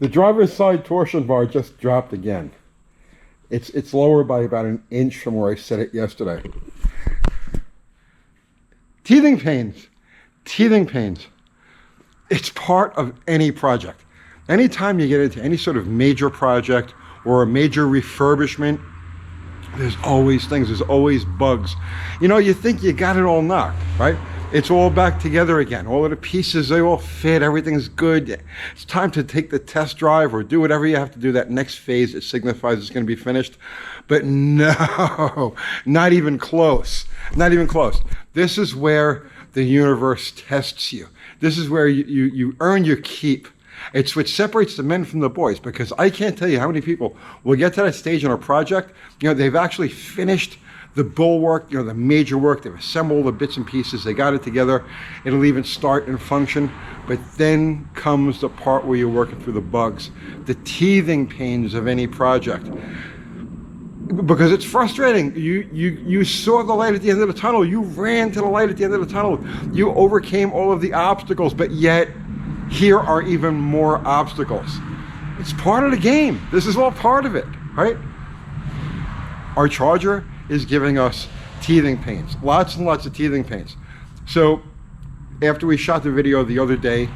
The driver's side torsion bar just dropped again. It's lower by about an inch from where I set it yesterday. Teething pains. Teething pains. It's part of any project. Anytime you get into any sort of major project or a major refurbishment, there's always things, there's always bugs. You know, you think you got it all knocked, right? It's all back together again. All of the pieces, they all fit, everything's good. It's time to take the test drive or do whatever you have to do. That next phase, it signifies it's going to be finished. But no, not even close. Not even close. This is where the universe tests you. This is where you earn your keep. It's what separates the men from the boys, because I can't tell you how many people will get to that stage in a project, you know, they've actually finished the bulwark, you know, the major work, they've assembled the bits and pieces, they got it together, it'll even start and function, but then comes the part where you're working through the bugs, the teething pains of any project. Because it's frustrating. You saw the light at the end of the tunnel, you ran to the light at the end of the tunnel, you overcame all of the obstacles, but yet here are even more obstacles. It's part of the game. This is all part of it, right? Our charger is giving us teething pains, lots and lots of teething pains. So after we shot the video the other day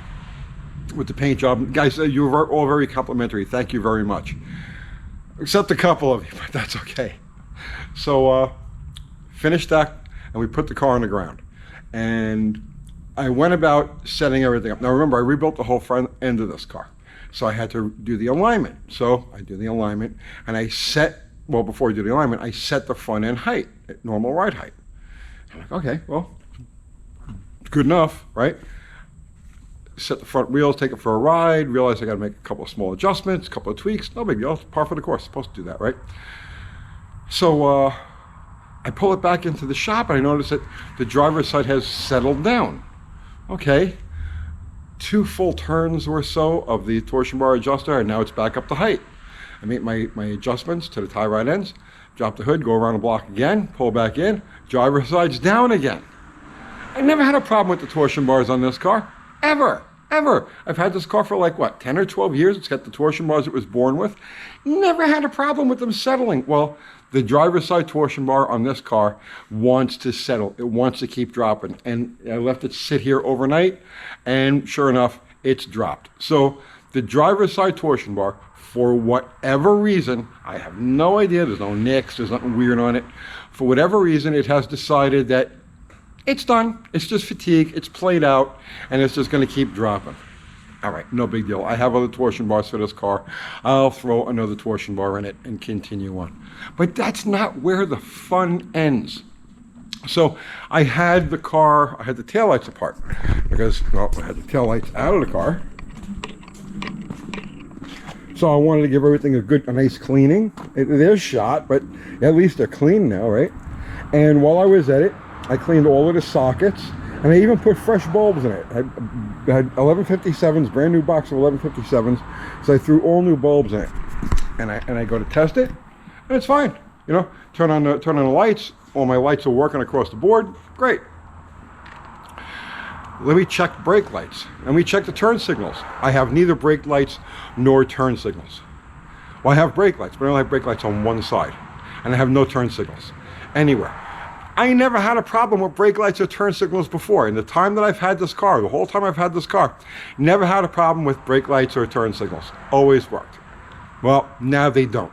with the paint job, guys, you were all very complimentary. Thank you very much. Except a couple of you, but that's okay. So finished that, and we put the car on the ground. And I went about setting everything up. Now remember, I rebuilt the whole front end of this car. So I had to do the alignment. So I do the alignment, and I set, well, before I do the alignment, I set the front end height at normal ride height. I'm like, okay, well, good enough, right? Set the front wheels, take it for a ride, realize I gotta make a couple of small adjustments, a couple of tweaks, no big deal, it's par for the course, supposed to do that, right? So I pull it back into the shop, and I notice that the driver's side has settled down. Okay, 2 full turns or so of the torsion bar adjuster, and now it's back up to height. I make my adjustments to the tie rod ends, drop the hood, go around the block again, pull back in, driver's side's down again. I never had a problem with the torsion bars on this car, ever. I've had this car for like, what, 10 or 12 years. It's got the torsion bars it was born with. Never had a problem with them settling. Well, the driver's side torsion bar on this car wants to settle. It wants to keep dropping. And I left it sit here overnight, and sure enough, it's dropped. So the driver's side torsion bar, for whatever reason, I have no idea, there's no nicks, there's nothing weird on it. For whatever reason, it has decided that it's done, it's just fatigue, it's played out, and it's just gonna keep dropping. All right, no big deal. I have other torsion bars for this car. I'll throw another torsion bar in it and continue on. But that's not where the fun ends. So I had the taillights apart, because, well, I had the taillights out of the car. So I wanted to give everything a nice cleaning. They're shot, but at least they're clean now, right? And while I was at it, I cleaned all of the sockets, and I even put fresh bulbs in it. I had 1157s, brand new box of 1157s, so I threw all new bulbs in it. And I go to test it, and it's fine. You know, turn on the lights. All my lights are working across the board. Great. Let me check brake lights, and we check the turn signals. I have neither brake lights nor turn signals. Well, I have brake lights, but I only have brake lights on one side, and I have no turn signals anywhere. I never had a problem with brake lights or turn signals before. In the time that I've had this car, the whole time I've had this car, never had a problem with brake lights or turn signals. Always worked. Well, now they don't.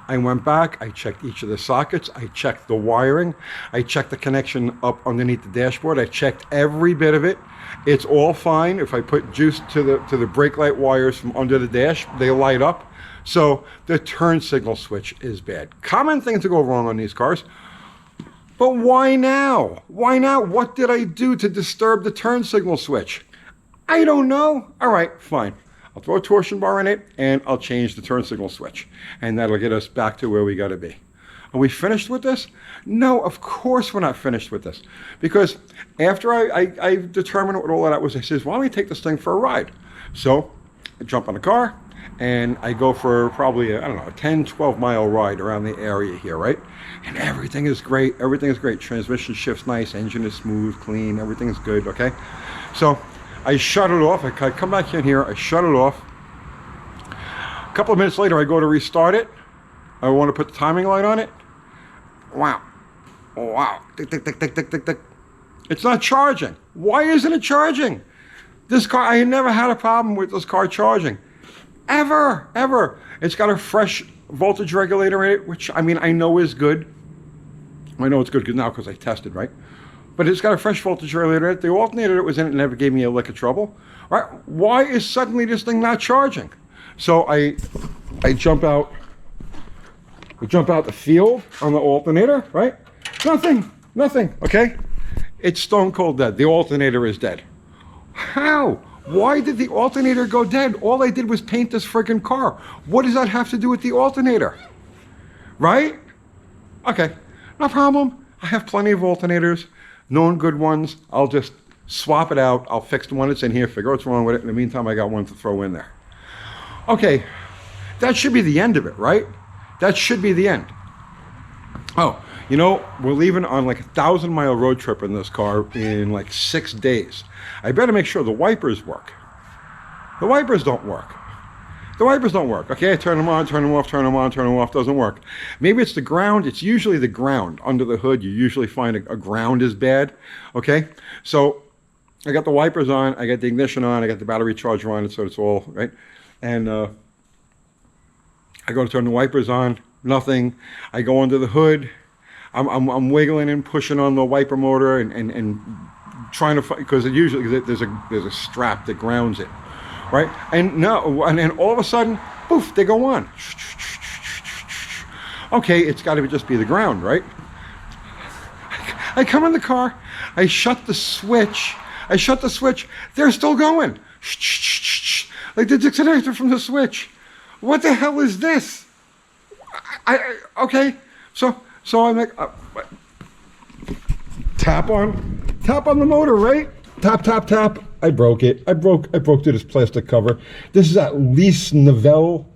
I went back, I checked each of the sockets, I checked the wiring, I checked the connection up underneath the dashboard, I checked every bit of it. It's all fine. If I put juice to the brake light wires from under the dash, they light up. So the turn signal switch is bad. Common thing to go wrong on these cars. But why now? Why now? What did I do to disturb the turn signal switch? I don't know. All right, fine. I'll throw a torsion bar in it, and I'll change the turn signal switch. And that'll get us back to where we got to be. Are we finished with this? No, of course we're not finished with this. Because after I determined what all of that was, I says, why don't we take this thing for a ride? So I jump on the car, and I go for probably, I don't know, a 10, 12-mile ride around the area here, right? And everything is great. Everything is great. Transmission shifts nice. Engine is smooth, clean. Everything is good, okay? So I shut it off. I come back in here. I shut it off. A couple of minutes later, I go to restart it. I want to put the timing light on it. Wow. Wow. Tick, tick, tick, tick, tick, tick, tick. It's not charging. Why isn't it charging? This car, I never had a problem with this car charging. Ever. It's got a fresh voltage regulator in it, which, I mean, I know is good. I know it's good because I tested, right? But it's got a fresh voltage regulator in it. The alternator that was in it never gave me a lick of trouble. Right? Why is suddenly this thing not charging? So I jump out the field on the alternator, right? Nothing, okay? It's stone cold dead. The alternator is dead. How? Why did the alternator go dead? All I did was paint this friggin' car. What does that have to do with the alternator? Right? Okay, no problem. I have plenty of alternators, known good ones. I'll just swap it out. I'll fix the one that's in here, figure out what's wrong with it. In the meantime, I got one to throw in there. Okay, that should be the end of it, right? That should be the end. Oh, you know, we're leaving on like a 1,000-mile road trip in this car in like 6 days. I better make sure the wipers work. The wipers don't work. The wipers don't work. Okay, I turn them on, turn them off, turn them on, turn them off, doesn't work. Maybe it's the ground. It's usually the ground. Under the hood, you usually find a ground is bad. Okay, so I got the wipers on, I got the ignition on, I got the battery charger on, so it's all right. And I go to turn the wipers on, nothing. I go under the hood. I'm wiggling and pushing on the wiper motor and trying to, because usually there's a strap that grounds it, right? And then all of a sudden, poof, they go on. Okay, it's got to just be the ground, right? I come in the car, I shut the switch. They're still going. Like the disconnector from the switch. What the hell is this? Okay, so I'm like, tap on the motor, right? Tap. I broke it. I broke through this plastic cover. This is at least Novell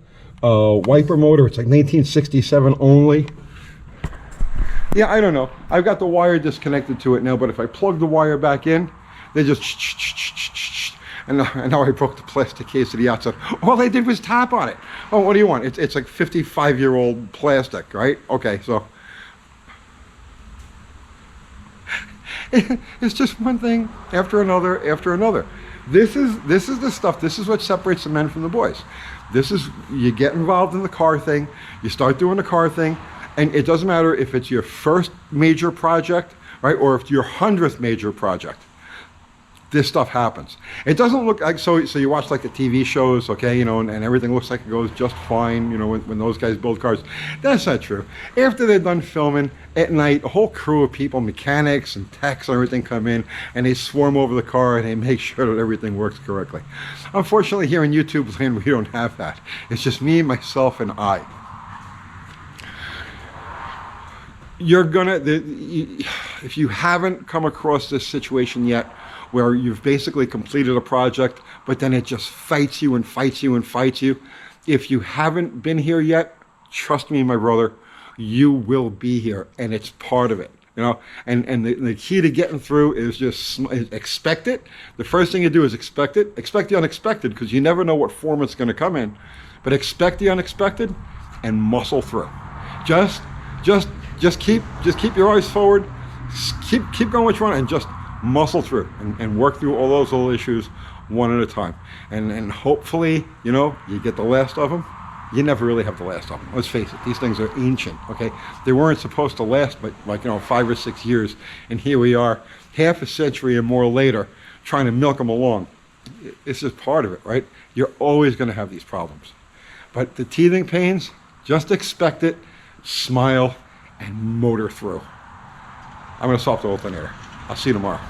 wiper motor. It's like 1967 only. Yeah, I don't know. I've got the wire disconnected to it now, but if I plug the wire back in, they just and now I broke the plastic case of the outside. All I did was tap on it. Oh, what do you want? It's like 55-year-old plastic, right? Okay, so it's just one thing after another. This is the stuff. This is what separates the men from the boys. This is, you get involved in the car thing, you start doing the car thing, and it doesn't matter if it's your first major project, right, or if it's your 100th major project. This stuff happens. It doesn't look like, so you watch like the TV shows, okay, you know, and everything looks like it goes just fine, you know, when those guys build cars. That's not true. After they're done filming at night, a whole crew of people, mechanics and techs and everything come in, and they swarm over the car and they make sure that everything works correctly. Unfortunately, here in YouTube land, we don't have that. It's just me, myself, and I. You're gonna, if you haven't come across this situation yet, where you've basically completed a project, but then it just fights you. If you haven't been here yet, trust me, my brother, you will be here, and it's part of it. You know, and the key to getting through is just expect it. The first thing you do is expect it. Expect the unexpected, because you never know what form it's going to come in. But expect the unexpected and muscle through. Just keep your eyes forward. Keep going what you want, and just muscle through and work through all those little issues one at a time. And hopefully, you know, you get the last of them. You never really have the last of them. Let's face it, these things are ancient, okay? They weren't supposed to last but like, you know, 5 or 6 years. And here we are, half a century and more later, trying to milk them along. It's just part of it, right? You're always going to have these problems. But the teething pains, just expect it, smile, and motor through. I'm going to swap the alternator. I'll see you tomorrow.